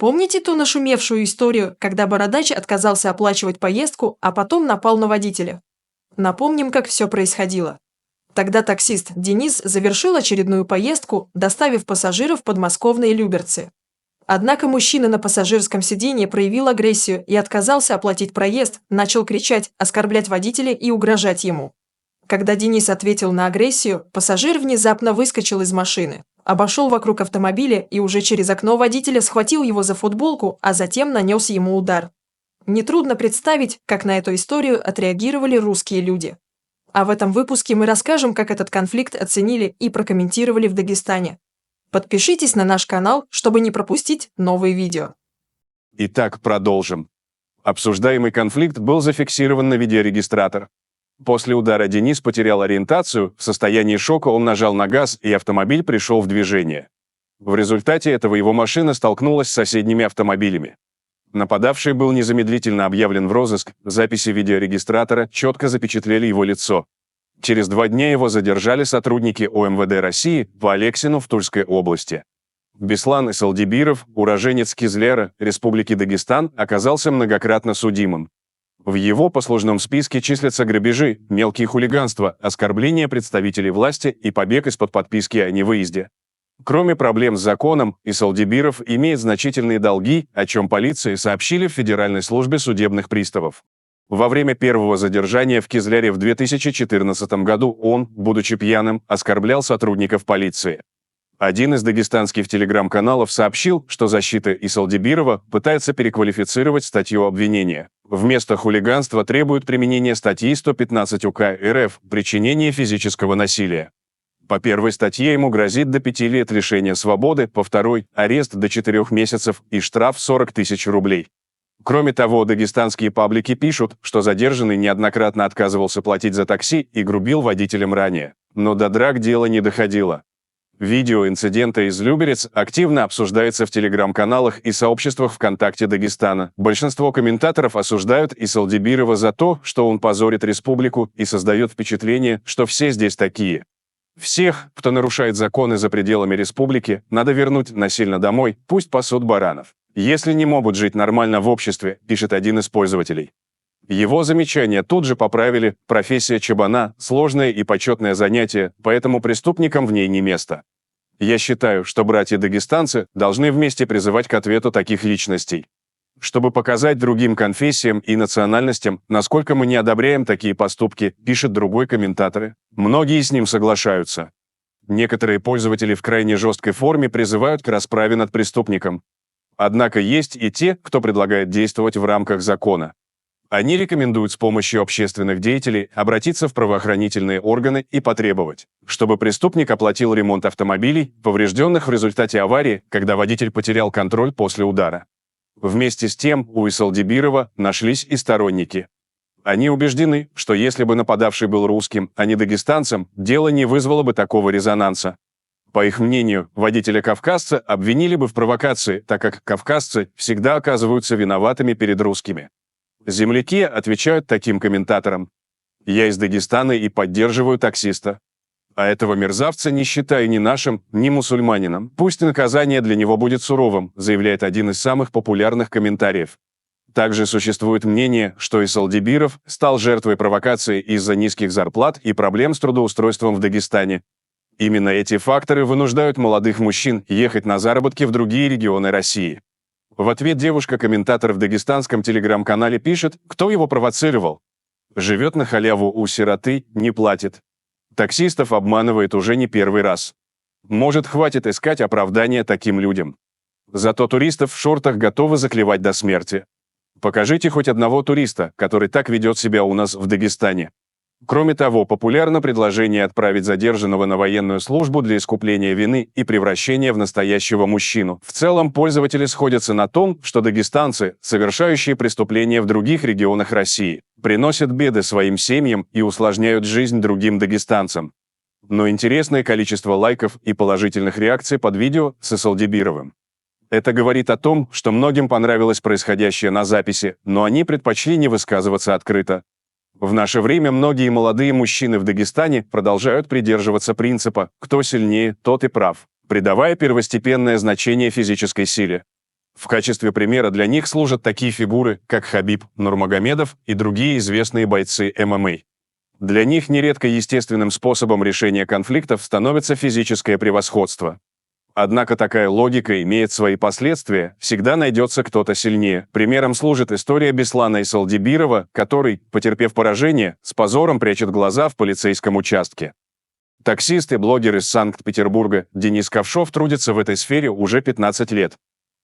Помните ту нашумевшую историю, когда бородач отказался оплачивать поездку, а потом напал на водителя? Напомним, как все происходило. Тогда таксист Денис завершил очередную поездку, доставив пассажиров в подмосковные Люберцы. Однако мужчина на пассажирском сиденье проявил агрессию и отказался оплатить проезд, начал кричать, оскорблять водителя и угрожать ему. Когда Денис ответил на агрессию, пассажир внезапно выскочил из машины, обошел вокруг автомобиля и уже через окно водителя схватил его за футболку, а затем нанес ему удар. Нетрудно представить, как на эту историю отреагировали русские люди. А в этом выпуске мы расскажем, как этот конфликт оценили и прокомментировали в Дагестане. Подпишитесь на наш канал, чтобы не пропустить новые видео. Итак, продолжим. Обсуждаемый конфликт был зафиксирован на видеорегистратор. После удара Денис потерял ориентацию, в состоянии шока он нажал на газ, и автомобиль пришел в движение. В результате этого его машина столкнулась с соседними автомобилями. Нападавший был незамедлительно объявлен в розыск, записи видеорегистратора четко запечатлели его лицо. Через 2 дня его задержали сотрудники ОМВД России по Алексину в Тульской области. Беслан Исалдибиров, уроженец Кизляра, Республики Дагестан, оказался многократно судимым. В его послужном списке числятся грабежи, мелкие хулиганства, оскорбления представителей власти и побег из-под подписки о невыезде. Кроме проблем с законом, Исалдибиров имеет значительные долги, о чем полиции сообщили в Федеральной службе судебных приставов. Во время первого задержания в Кизляре в 2014 году он, будучи пьяным, оскорблял сотрудников полиции. Один из дагестанских телеграм-каналов сообщил, что защита Исалдибирова пытается переквалифицировать статью обвинения. Вместо хулиганства требуют применения статьи 115 УК РФ «Причинение физического насилия». По первой статье ему грозит до 5 лет лишения свободы, по второй – арест до 4 месяцев и штраф 40 тысяч рублей. Кроме того, дагестанские паблики пишут, что задержанный неоднократно отказывался платить за такси и грубил водителям ранее. Но до драк дело не доходило. Видео инцидента из Люберец активно обсуждается в телеграм-каналах и сообществах ВКонтакте Дагестана. Большинство комментаторов осуждают Исалдибирова за то, что он позорит республику и создает впечатление, что все здесь такие. Всех, кто нарушает законы за пределами республики, надо вернуть насильно домой, пусть пасут баранов. Если не могут жить нормально в обществе, пишет один из пользователей. Его замечания тут же поправили: профессия чабана – сложное и почетное занятие, поэтому преступникам в ней не место. Я считаю, что братья-дагестанцы должны вместе призывать к ответу таких личностей. Чтобы показать другим конфессиям и национальностям, насколько мы не одобряем такие поступки, пишет другой комментатор. Многие с ним соглашаются. Некоторые пользователи в крайне жесткой форме призывают к расправе над преступником. Однако есть и те, кто предлагает действовать в рамках закона. Они рекомендуют с помощью общественных деятелей обратиться в правоохранительные органы и потребовать, чтобы преступник оплатил ремонт автомобилей, поврежденных в результате аварии, когда водитель потерял контроль после удара. Вместе с тем, у Исалдибирова нашлись и сторонники. Они убеждены, что если бы нападавший был русским, а не дагестанцем, дело не вызвало бы такого резонанса. По их мнению, водителя-кавказца обвинили бы в провокации, так как кавказцы всегда оказываются виноватыми перед русскими. Земляки отвечают таким комментаторам: «Я из Дагестана и поддерживаю таксиста. А этого мерзавца не считаю ни нашим, ни мусульманином. Пусть наказание для него будет суровым», заявляет один из самых популярных комментариев. Также существует мнение, что Исалдибиров стал жертвой провокации из-за низких зарплат и проблем с трудоустройством в Дагестане. Именно эти факторы вынуждают молодых мужчин ехать на заработки в другие регионы России. В ответ девушка-комментатор в дагестанском телеграм-канале пишет, кто его провоцировал. Живет на халяву у сироты, не платит. Таксистов обманывает уже не первый раз. Может, хватит искать оправдания таким людям. Зато туристов в шортах готовы заклевать до смерти. Покажите хоть одного туриста, который так ведет себя у нас в Дагестане. Кроме того, популярно предложение отправить задержанного на военную службу для искупления вины и превращения в настоящего мужчину. В целом, пользователи сходятся на том, что дагестанцы, совершающие преступления в других регионах России, приносят беды своим семьям и усложняют жизнь другим дагестанцам. Но интересное количество лайков и положительных реакций под видео с Исалдибировым. Это говорит о том, что многим понравилось происходящее на записи, но они предпочли не высказываться открыто. В наше время многие молодые мужчины в Дагестане продолжают придерживаться принципа «кто сильнее, тот и прав», придавая первостепенное значение физической силе. В качестве примера для них служат такие фигуры, как Хабиб Нурмагомедов и другие известные бойцы ММА. Для них нередко естественным способом решения конфликтов становится физическое превосходство. Однако такая логика имеет свои последствия, всегда найдется кто-то сильнее. Примером служит история Беслана Исалдибирова, который, потерпев поражение, с позором прячет глаза в полицейском участке. Таксист и блогер из Санкт-Петербурга Денис Ковшов трудится в этой сфере уже 15 лет.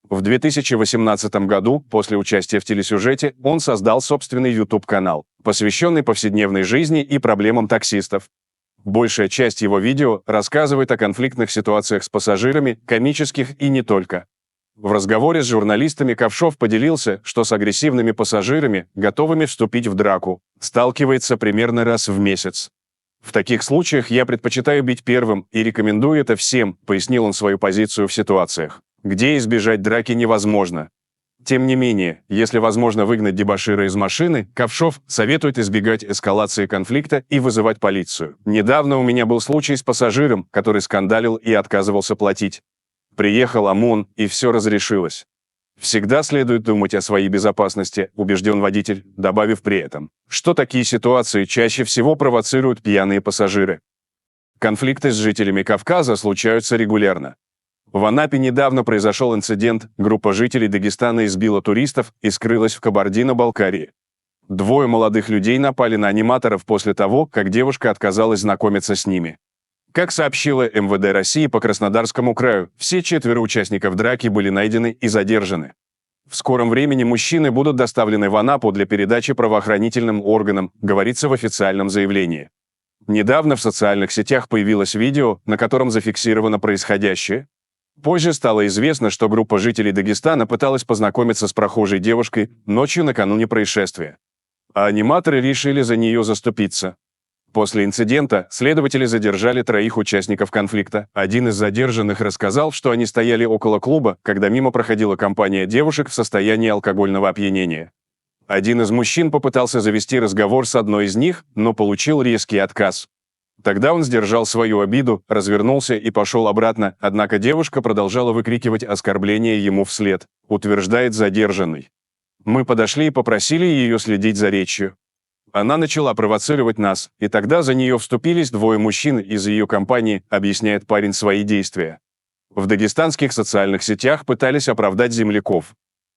В 2018 году, после участия в телесюжете, он создал собственный YouTube-канал, посвященный повседневной жизни и проблемам таксистов. Большая часть его видео рассказывает о конфликтных ситуациях с пассажирами, комических и не только. В разговоре с журналистами Ковшов поделился, что с агрессивными пассажирами, готовыми вступить в драку, сталкивается примерно раз в месяц. «В таких случаях я предпочитаю бить первым и рекомендую это всем», пояснил он свою позицию в ситуациях, где избежать драки невозможно. Тем не менее, если возможно выгнать дебошира из машины, Ковшов советует избегать эскалации конфликта и вызывать полицию. «Недавно у меня был случай с пассажиром, который скандалил и отказывался платить. Приехал ОМОН, и все разрешилось. Всегда следует думать о своей безопасности», убежден водитель, добавив при этом, что такие ситуации чаще всего провоцируют пьяные пассажиры. Конфликты с жителями Кавказа случаются регулярно. В Анапе недавно произошел инцидент, группа жителей Дагестана избила туристов и скрылась в Кабардино-Балкарии. Двое молодых людей напали на аниматоров после того, как девушка отказалась знакомиться с ними. Как сообщила МВД России по Краснодарскому краю, все 4 участников драки были найдены и задержаны. В скором времени мужчины будут доставлены в Анапу для передачи правоохранительным органам, говорится в официальном заявлении. Недавно в социальных сетях появилось видео, на котором зафиксировано происходящее. Позже стало известно, что группа жителей Дагестана пыталась познакомиться с прохожей девушкой ночью накануне происшествия. А аниматоры решили за нее заступиться. После инцидента следователи задержали 3 участников конфликта. Один из задержанных рассказал, что они стояли около клуба, когда мимо проходила компания девушек в состоянии алкогольного опьянения. Один из мужчин попытался завести разговор с одной из них, но получил резкий отказ. Тогда он сдержал свою обиду, развернулся и пошел обратно, однако девушка продолжала выкрикивать оскорбления ему вслед, утверждает задержанный. «Мы подошли и попросили ее следить за речью. Она начала провоцировать нас, и тогда за нее вступились 2 мужчин из ее компании», объясняет парень свои действия. В дагестанских социальных сетях пытались оправдать земляков.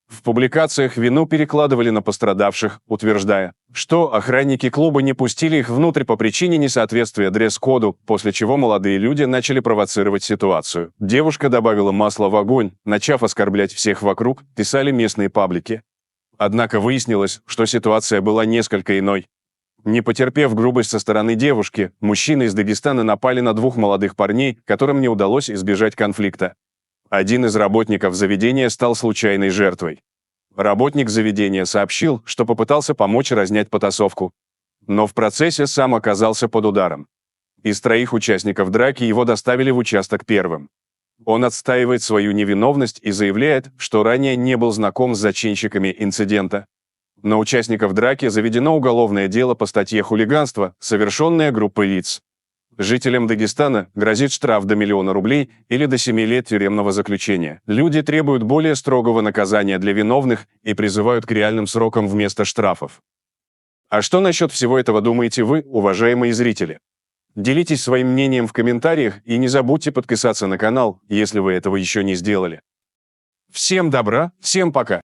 В публикациях вину перекладывали на пострадавших, утверждая, что охранники клуба не пустили их внутрь по причине несоответствия дресс-коду, после чего молодые люди начали провоцировать ситуацию. Девушка добавила масла в огонь, начав оскорблять всех вокруг, писали местные паблики. Однако выяснилось, что ситуация была несколько иной. Не потерпев грубость со стороны девушки, мужчины из Дагестана напали на 2 молодых парней, которым не удалось избежать конфликта. Один из работников заведения стал случайной жертвой. Работник заведения сообщил, что попытался помочь разнять потасовку. Но в процессе сам оказался под ударом. Из 3 участников драки его доставили в участок первым. Он отстаивает свою невиновность и заявляет, что ранее не был знаком с зачинщиками инцидента. На участников драки заведено уголовное дело по статье «Хулиганство», совершенное группой лиц. Жителям Дагестана грозит штраф до 1 000 000 рублей или до 7 лет тюремного заключения. Люди требуют более строгого наказания для виновных и призывают к реальным срокам вместо штрафов. А что насчет всего этого думаете вы, уважаемые зрители? Делитесь своим мнением в комментариях и не забудьте подписаться на канал, если вы этого еще не сделали. Всем добра, всем пока!